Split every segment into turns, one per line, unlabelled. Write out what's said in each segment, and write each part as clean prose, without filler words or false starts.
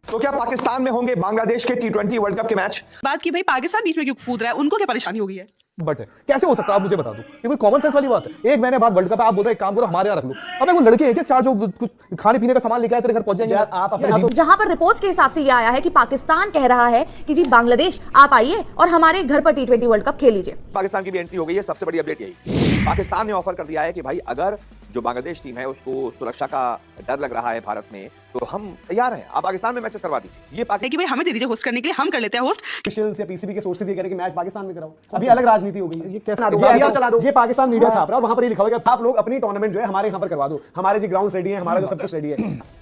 तो क्या पाकिस्तान में होंगे बांग्लादेश के T20 वर्ल्ड कप के मैच?
बात की भाई पाकिस्तान बीच में क्यों कूद रहा है, उनको क्या परेशानी हो गई है?
बट है कैसे हो सकता है? आप मुझे बता दो, ये कोई कॉमन सेंस वाली बात है? एक महीने बाद वर्ल्ड कप है, आप बोल रहे एक काम करो हमारे यहाँ रख लो। अबे वो लड़के हैं क्या चार जो कुछ खाने पीने का सामान लेके आए तेरे घर पहुंच जाएंगे? आप अपने
जहां पर रिपोर्ट्स के हिसाब से ये आया है कि पाकिस्तान कह रहा है कि जी बांग्लादेश आप आइए और हमारे घर पर T20 वर्ल्ड कप खेल लीजिए।
पाकिस्तान की भी एंट्री हो गई है। सबसे बड़ी अपडेट यही, पाकिस्तान ने ऑफर कर दिया है कि भाई अगर जो बांग्लादेश टीम है उसको सुरक्षा का डर लग रहा है भारत में, तो हम तैयार हैं, आप पाकिस्तान में मैचेस करवा दीजिए। ये
कि भाई हमें दे दीजिए होस्ट करने के लिए, हम कर लेते हैं होस्ट।
ऑफिशियल्स या पीसीबी के सोर्सेज ये कह रहे हैं कि मैच पाकिस्तान में कराओ। अभी अलग राजनीति हो गई है। ये कैसे चला दो? ये पाकिस्तान मीडिया छाप रहा है और वहां पर ये लिखा हुआ है कि आप लोग अपनी टूर्नामेंट जो है हमारे यहां पर करवा दो, हमारे जी ग्राउंड रेडी है, हमारा जो सब कुछ रेडी है।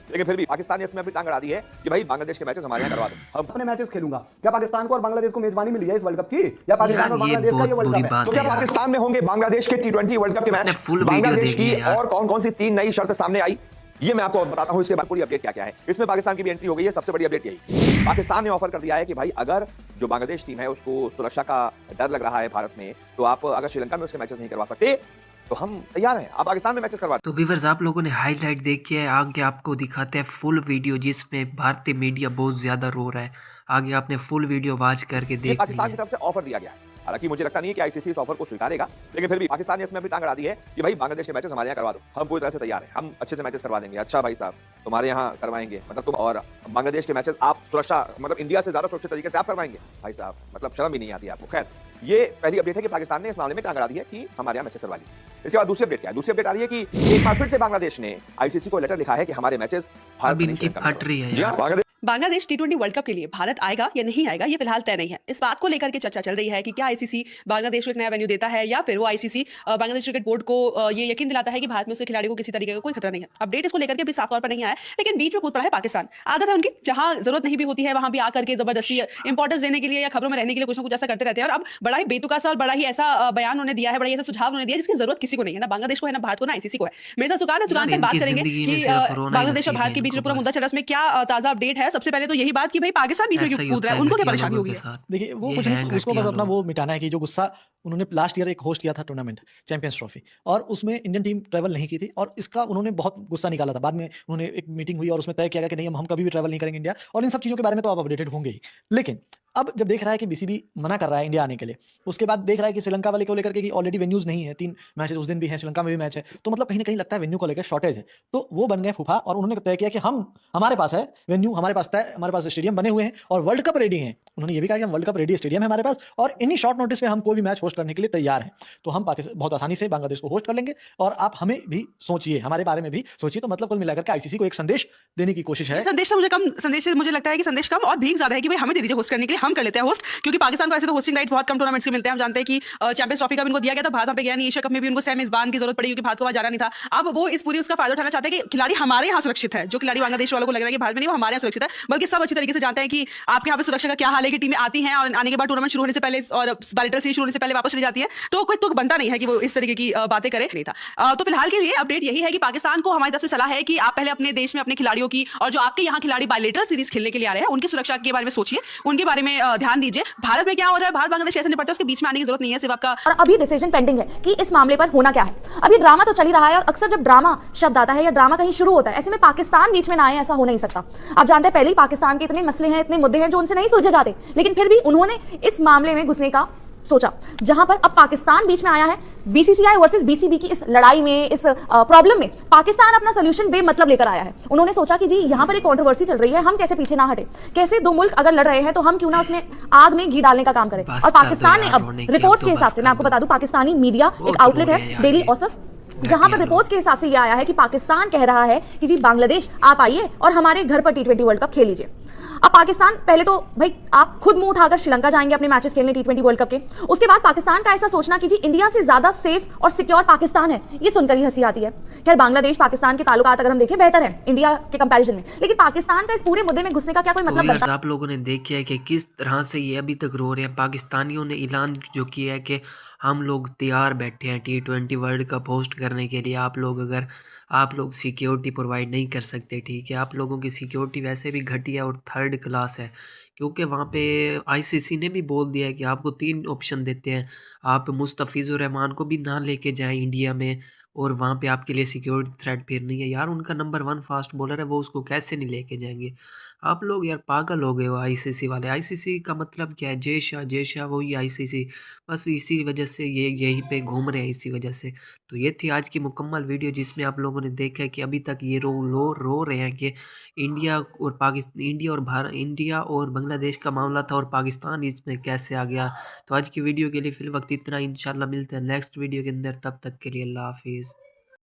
लेकिन फिर भी पाकिस्तान ने इसमें अपनी टांग अड़ा दी है कि भाई बांग्लादेश के मैचेस हमारे यहाँ करवा दो।
हम अपने मैचेस खेलूंगा। क्या पाकिस्तान को और बांग्लादेश को मेजबानी मिली है इस वर्ल्ड कप की, या पाकिस्तान और बांग्लादेश का ये वर्ल्ड कप है?
तो क्या पाकिस्तान में होंगे बांग्लादेश के T20 वर्ल्ड कप के मैच? बांग्लादेश की और कौन कौन सी 3 नई शर्त सामने आई, ये मैं आपको बताता हूं। इसके बाद पूरी अपडेट क्या क्या है। इसमें पाकिस्तान की भी एंट्री हो गई है। सबसे बड़ी अपडेट यही, पाकिस्तान ने ऑफर कर दिया है कि भाई अगर जो बांग्लादेश टीम है उसको सुरक्षा का डर लग रहा है भारत में, तो आप अगर श्रीलंका में उसके मैचेस नहीं करवा सकते तो हम तैयार हैं, आप पाकिस्तान में मैचेस करवा।
तो व्यूअर्स, आप लोगों ने हाईलाइट देखी है, आगे आपको दिखाते हैं फुल वीडियो जिसमें भारतीय मीडिया बहुत ज्यादा रो रहा है। आगे आपने फुल वीडियो वॉच करके देख
पाकिस्तान की तरफ से ऑफर दिया गया है। हालांकि मुझे लगता नहीं है कि आईसीसी इस ऑफर को स्वीकारेगा, लेकिन फिर भी पाकिस्तान ने इसमें अपनी टांग अड़ा दी है कि भाई बांग्लादेश के मैचेस हमारे यहाँ करवा दो, हम पूरी तरह से तैयार हैं, हम अच्छे से मैचेस करवा देंगे। अच्छा भाई साहब, तुम्हारे यहाँ करवाएंगे मतलब तुम, और बांग्लादेश के मैचेस आप सुरक्षा मतलब इंडिया से ज्यादा सुरक्षित तरीके से आप करवाएंगे? भाई साहब मतलब शर्म भी नहीं आती आपको। खैर, ये पहली अपडेट है कि पाकिस्तान ने इस मामले में टांग अड़ा दी है कि हमारे यहाँ मैचेस करवा ली। इसके बाद दूसरी अपडेट क्या है? दूसरी अपडेट आ रही है कि एक बार फिर से बांग्लादेश ने आईसीसी को लेटर लिखा है कि हमारे मैचेस भारत में
फट रही है।
बांग्लादेश T20 वर्ल्ड कप के लिए भारत आएगा या नहीं आएगा, ये फिलहाल तय नहीं है। इस बात को लेकर के चर्चा चल रही है कि क्या आईसीसी बांग्लादेश को एक नया वेन्यू देता है, या फिर वो आईसीसी बांग्लादेश क्रिकेट बोर्ड को ये यकीन दिलाता है कि भारत में उसके खिलाड़ी को किसी तरीके का कोई खतरा नहीं है। अपडेट इसको लेकर के भी साफ तौर पर नहीं आया, लेकिन बीच में कूद पड़ा है पाकिस्तान। आदत है उनकी, जहां जरूरत नहीं भी होती है वहां भी आकर के जबरदस्ती इंपॉर्टेंस देने के लिए या खबरों में रहने के लिए कुछ ना कुछ ऐसा करते रहते हैं। और अब बड़ा ही बेतुका सा और बड़ा ही ऐसा बयान उन्होंने दिया है, बड़ा ही ऐसा सुझाव उन्होंने दिया जिसकी जरूरत किसी को नहीं है, ना बांग्लादेश को है, ना भारत को, ना आईसीसी को है। मेरे साथ सुकान से बात करेंगे कि बांग्लादेश और भारत के बीच में पूरा मुद्दा चल रहा है, उसमें क्या ताजा अपडेट है। सबसे पहले तो यही बात कि भाई पाकिस्तान बीच में क्यों कूद रहा है, उनको क्या परेशानी होगी?
देखिए वो कुछ नहीं, उसको बस अपना वो मिटाना है कि जो गुस्सा उन्होंने लास्ट ईयर एक होस्ट किया था टूर्नामेंट चैंपियंस ट्रॉफी, और उसमें इंडियन टीम ट्रैवल नहीं की थी, और इसका उन्होंने बहुत गुस्सा निकाला था। बाद में उन्होंने एक मीटिंग हुई और उसमें तय किया गया कि नहीं, हम कभी भी ट्रैवल नहीं करेंगे इंडिया, और इन सब चीज़ों के बारे में तो आप अपडेटेड होंगे ही। लेकिन अब जब देख रहा है कि बीसीबी मना कर रहा है इंडिया आने के लिए, उसके बाद देख रहा है कि श्रीलंका वाले को लेकर के कि ऑलरेडी वेन्यूज नहीं है, 3 मैचेस उस दिन भी हैं, श्रीलंका में भी मैच है, तो मतलब कहीं ना कहीं लगता है वेन्यू को लेकर शॉर्टेज है। तो वो बन गए फूफा, और उन्होंने तय किया कि हमारे पास है वेन्यू, हमारे पास तय, हमारे पास स्टेडियम बने हुए हैं और वर्ल्ड कप रेडी हैं। उन्होंने ये भी कहा कि हम वर्ल्ड कप रेडी स्टेडियम है हमारे पास, और इन्हीं शॉर्ट नोटिस में हम कोई भी मैच होस्ट करने के लिए तैयार हैं। तो हम पाकिस्तान बहुत आसानी से बांग्लादेश को होस्ट कर लेंगे, और आप हमें भी सोचिए, हमारे बारे में भी सोचिए। तो मतलब कुल मिलाकर के आईसीसी को एक संदेश देने की कोशिश है।
संदेश से मुझे लगता है कि संदेश कम और भीख ज्यादा है कि भाई हमें दे दीजिए होस्ट करने के लिए, हम कर लेते हैं होस्ट। क्योंकि पाकिस्तान को ऐसे तो होस्टिंग राइट्स बहुत कम टूर्नामेंट्स के मिलते हैं। हम जानते हैं कि चैंपियंस ट्रॉफी का भी इनको दिया गया था, भारत पे गया नहीं, एशिया कप में भी उनको सेम मेजबान की जरूरत पड़ी क्योंकि भारत को वहां जाना नहीं था। अब वो इस पूरी उसका फायदा उठाना चाहते हैं कि खिलाड़ी हमारे यहाँ सुरक्षित है। जो खिलाड़ी बांग्लादेश वालों को लग रहा है कि भारत में नहीं, वो हमारे यहाँ सुरक्षित है, बल्कि सब अच्छी तरीके से जानते हैं कि आपके यहाँ पे सुरक्षा का क्या हाल है, कि टीमें आती हैं और आने के बाद टूर्नामेंट शुरू होने से पहले और बैलेटर सीरीज शुरू होने से पहले वापस चली जाती है, तो कोई तुक बनता नहीं है कि वो इस तरीके की बातें करे। नहीं था। तो फिलहाल के लिए अपडेट यही है कि पाकिस्तान को हमारी तरफ से सलाह है कि आप पहले अपने देश में अपने खिलाड़ियों की, और जो आपके यहाँ खिलाड़ी बायलेटरल सीरीज खेलने के लिए आ रहे हैं, उनकी सुरक्षा के बारे में सोचिए, उनके बारे में ध्यान दीजिए। भारत में क्या हो रहा है, भारत बांग्लादेश कैसे निपटता है, उसके बीच में आने की जरूरत नहीं है। सिर्फ आपका
और अभी डिसीजन पेंडिंग है कि इस मामले पर होना क्या है। अभी ड्रामा तो चल ही रहा है, और अक्सर जब ड्रामा शब्द आता है या ड्रामा कहीं शुरू होता है, ऐसे में पाकिस्तान बीच में ना आए, ऐसा हो नहीं सकता। आप जानते हैं पहले ही पाकिस्तान के इतने मसले हैं, इतने मुद्दे हैं जो उनसे नहीं सुलझे जाते, लेकिन फिर भी उन्होंने इस मामले में घुसने का सोचा, जहां पर अब पाकिस्तान बीच में आया है। बीसीसीआई वर्सेस बीसीबी की इस लड़ाई में, इस प्रॉब्लम में पाकिस्तान अपना सोल्यूशन बेमतलब लेकर आया है। उन्होंने सोचा कि जी यहां पर एक कंट्रोवर्सी चल रही है, हम कैसे पीछे ना हटे, कैसे दो मुल्क अगर लड़ रहे हैं तो हम क्यों ना उसमें आग में घी डालने का काम करें। और पाकिस्तान ने अब रिपोर्ट्स के हिसाब से, मैं आपको बता दूं, पाकिस्तानी मीडिया एक आउटलेट है डेली औसफ, जहां पर रिपोर्ट्स के हिसाब से ये आया है कि पाकिस्तान कह रहा है कि जी बांग्लादेश आप आइए और हमारे घर पर T20 वर्ल्ड कप खेल लीजिए। अब पाकिस्तान पहले तो भाई आप खुद मुंह उठाकर श्रीलंका जाएंगे अपने मैचेस खेलने T20 वर्ल्ड कप के, उसके बाद पाकिस्तान का ऐसा सोचना कि जी इंडिया से ज्यादा सेफ और सिक्योर पाकिस्तान है, ये सुनकर ही हंसी आती है। खैर बांग्लादेश पाकिस्तान के ताल्लुकात अगर हम देखें बेहतर है इंडिया के कंपैरिजन में, लेकिन पाकिस्तान का इस पूरे मुद्दे में घुसने का क्या कोई मतलब बनता है?
आप लोगों ने देखा है कि किस तरह से ये अभी तक रो रहे हैं। पाकिस्तानियों ने ऐलान जो किया है कि हम लोग तैयार बैठे हैं T20 वर्ल्ड कप होस्ट करने के लिए। आप लोग सिक्योरिटी प्रोवाइड नहीं कर सकते, ठीक है, आप लोगों की सिक्योरिटी वैसे भी घटिया और थर्ड क्लास है, क्योंकि वहाँ पे आईसीसी ने भी बोल दिया है कि आपको 3 ऑप्शन देते हैं। आप मुस्तफिजुर रहमान को भी ना लेके जाएं इंडिया में, और वहाँ पे आपके लिए सिक्योरिटी थ्रेट फिर नहीं है। यार उनका नंबर 1 फास्ट बॉलर है, वो उसको कैसे नहीं लेके जाएंगे। आप लोग यार पागल हो गए हो आईसीसी वाले। आईसीसी का मतलब क्या है? जय शाह वही आईसीसी, बस इसी वजह से ये यहीं पे घूम रहे हैं इसी वजह से। तो ये थी आज की मुकम्मल वीडियो जिसमें आप लोगों ने देखा है कि अभी तक ये रो रहे हैं कि इंडिया और बांग्लादेश का मामला था और पाकिस्तान इसमें कैसे आ गया। तो आज की वीडियो के लिए फिल वक्त इतना, इंशाल्लाह मिलते हैं नेक्स्ट वीडियो के अंदर, तब तक के लिए अल्लाह हाफिज़।